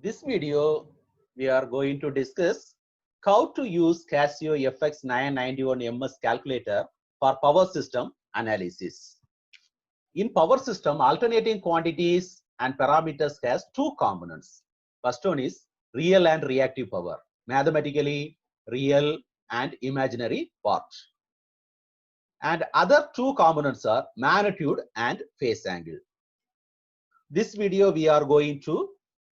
This video, we are going to discuss how to use Casio FX991MS calculator for power system analysis. In power system, alternating quantities and parameters has two components. First one is real and reactive power, mathematically real and imaginary part. And other two components are magnitude and phase angle. This video we are going to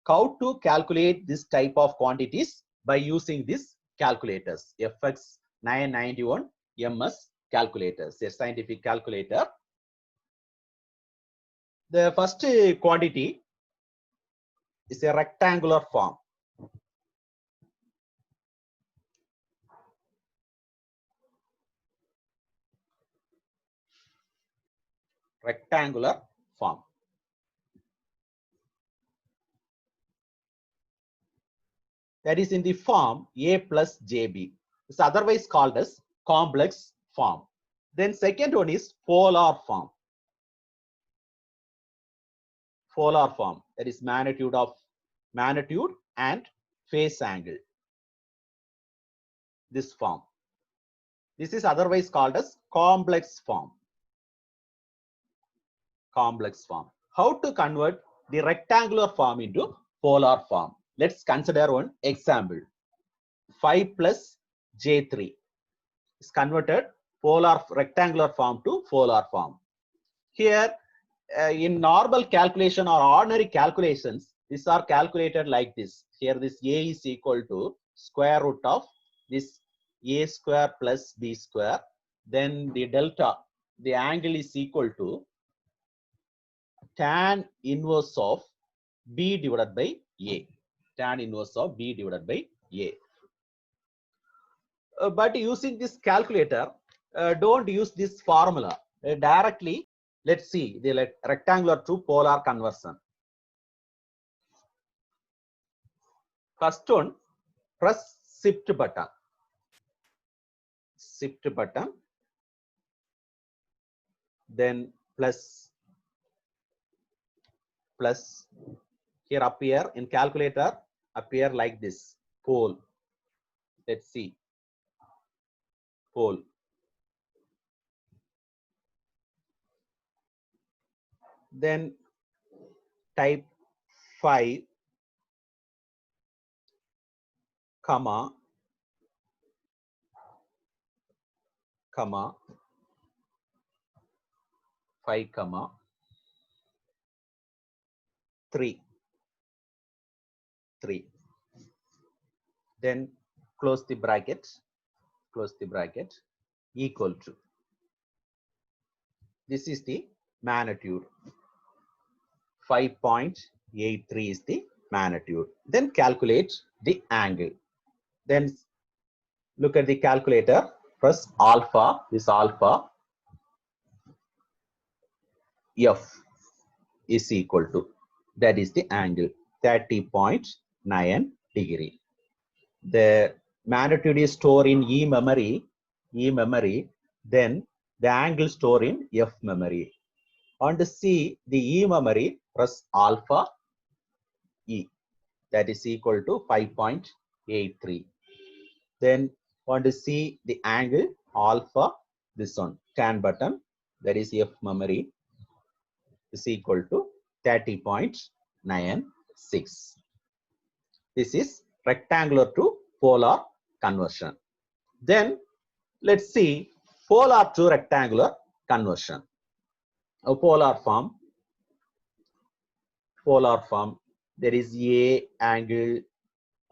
how to calculate this type of quantities by using this calculators, FX991MS calculators, a scientific calculator. The first quantity is a rectangular form. Rectangular form. That is in the form A plus JB. It's otherwise called as complex form. Then second one is polar form. Polar form, that is magnitude and phase angle. This form. This is otherwise called as complex form. Complex form. How to convert the rectangular form into polar form? Let's consider one example. 5 plus J3 is converted polar rectangular form to polar form. Here in normal calculation or ordinary calculations, these are calculated like this. Here this A is equal to square root of this A square plus B square. Then the delta, the angle is equal to tan inverse of B divided by A. Tan inverse of B divided by A. But using this calculator, don't use this formula. Directly, let's see the rectangular to polar conversion. First one, press shift button. Shift button. Then plus here appear in calculator, appear like this, pole. Let's see, pole. Then type 5, comma 5, 3. Then close the bracket, equal to. This is the magnitude. 5.83 is the magnitude. Then calculate the angle. Then look at the calculator. Press alpha, this alpha. F is equal to, that is the angle, 30.9 degree. The magnitude is stored in E memory, then the angle stored in F memory. On to see the E memory, press alpha E, that is equal to 5.83. Then want to see the angle alpha, this one, tan button, that is F memory, is equal to 30.96. This is rectangular to polar conversion. Then let's see polar to rectangular conversion. A polar form, there is A angle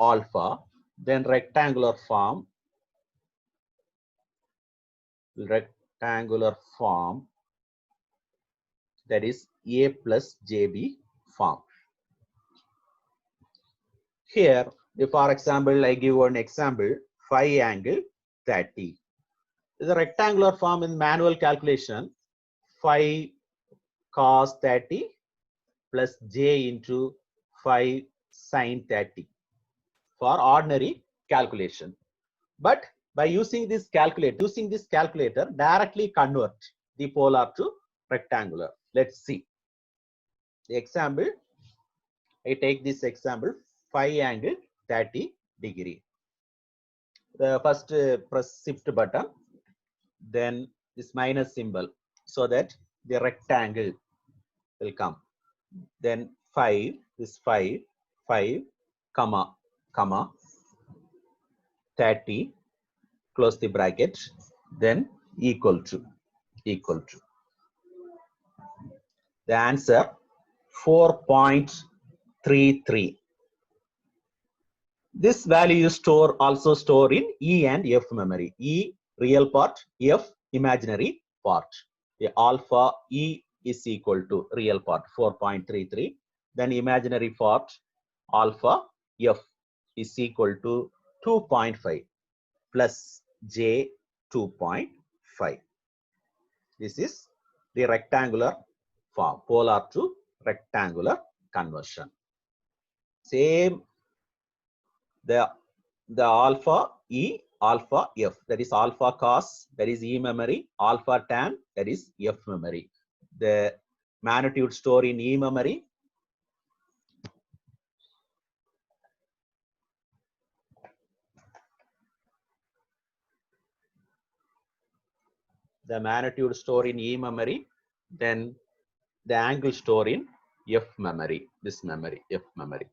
alpha, then rectangular form, that is A plus JB form. Here, for example, I give one example, 5 angle 30. The rectangular form in manual calculation, 5 cos 30 plus J into 5 sin 30 for ordinary calculation. But by using this calculator, directly convert the polar to rectangular. Let's see the example. I take this example, 5 angle 30 degree. The first press shift button, then this minus symbol, so that the rectangle will come. Then 5, this 5, 5, comma, 30, close the bracket, then equal to. The answer 4.33. This value is also store in E and F memory. E real part, F imaginary part. The alpha E is equal to real part 4.33. Then imaginary part alpha F is equal to 2.5 plus J 2.5. This is the rectangular form, polar to rectangular conversion. Same, the alpha E, alpha F, that is alpha cos, that is E memory, alpha tan, that is F memory. The magnitude store in E memory, the magnitude store in E memory, then the angle store in F memory, this memory, F memory.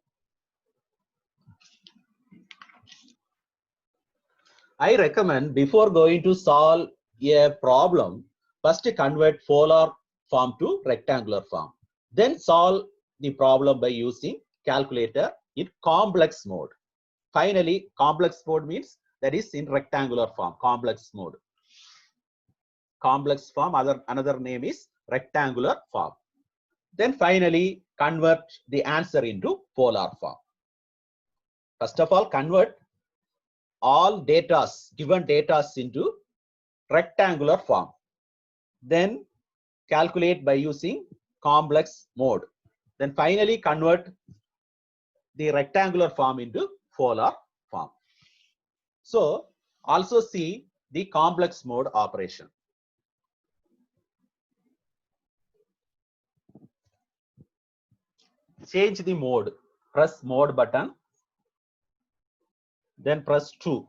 I recommend before going to solve a problem, first convert polar form to rectangular form. Then solve the problem by using calculator in complex mode. Finally, complex mode means that is in rectangular form, complex mode. Complex form, another name is rectangular form. Then finally, convert the answer into polar form. First of all, convert all datas, given datas into rectangular form. Then calculate by using complex mode. Then finally convert the rectangular form into polar form. So also see the complex mode operation. Change the mode, press mode button, then press 2.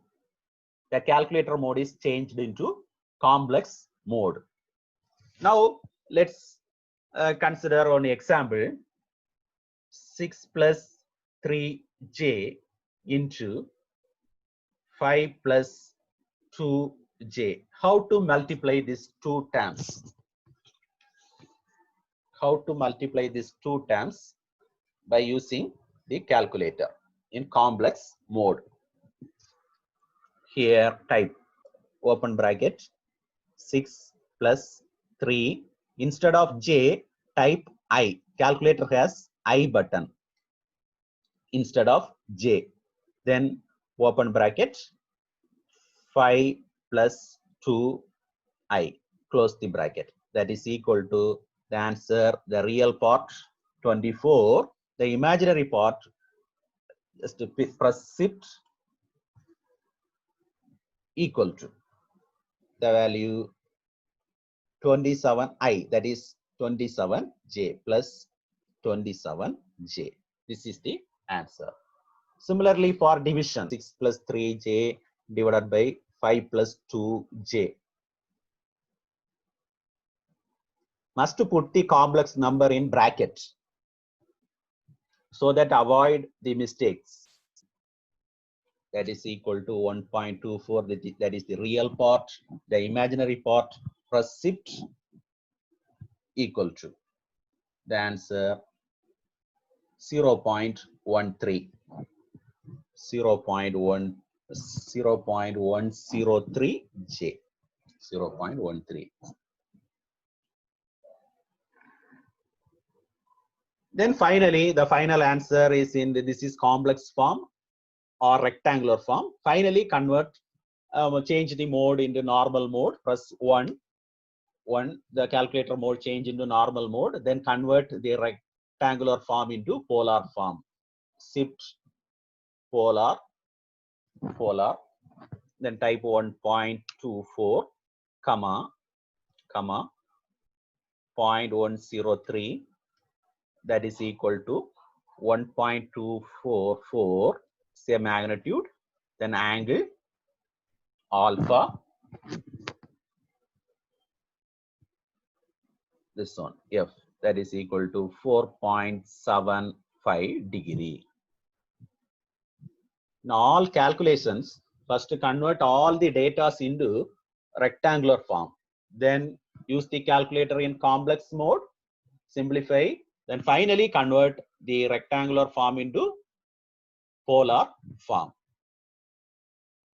The calculator mode is changed into complex mode. Now let's consider one example. 6 plus 3j into 5 plus 2j. How to multiply these two terms? How to multiply these two terms? By using the calculator in complex mode. Here type open bracket 6 plus 3. Instead of j, type I. Calculator has I button instead of j. Then open bracket 5 plus 2i, close the bracket. That is equal to the answer, the real part 24, the imaginary part, just to press shift, equal to the value 27i, that is 27j plus 27j. This is the answer. Similarly for division, 6 plus 3j divided by 5 plus 2j. Must put the complex number in bracket so that avoid the mistakes. That is equal to 1.24. That is the real part. The imaginary part, press shift, equal to the answer 0.13. 0.103j. 0.13. Then finally, the final answer is in this is complex form or rectangular form. Finally convert, change the mode into normal mode. Press 1. The calculator mode change into normal mode. Then convert the rectangular form into polar form. Shift polar. Then type 1.24 comma 0.103. That is equal to 1.244, say magnitude, then angle alpha, this one F, that is equal to 4.75 degree. In all calculations, first convert all the data into rectangular form, then use the calculator in complex mode, simplify, then finally convert the rectangular form into polar form.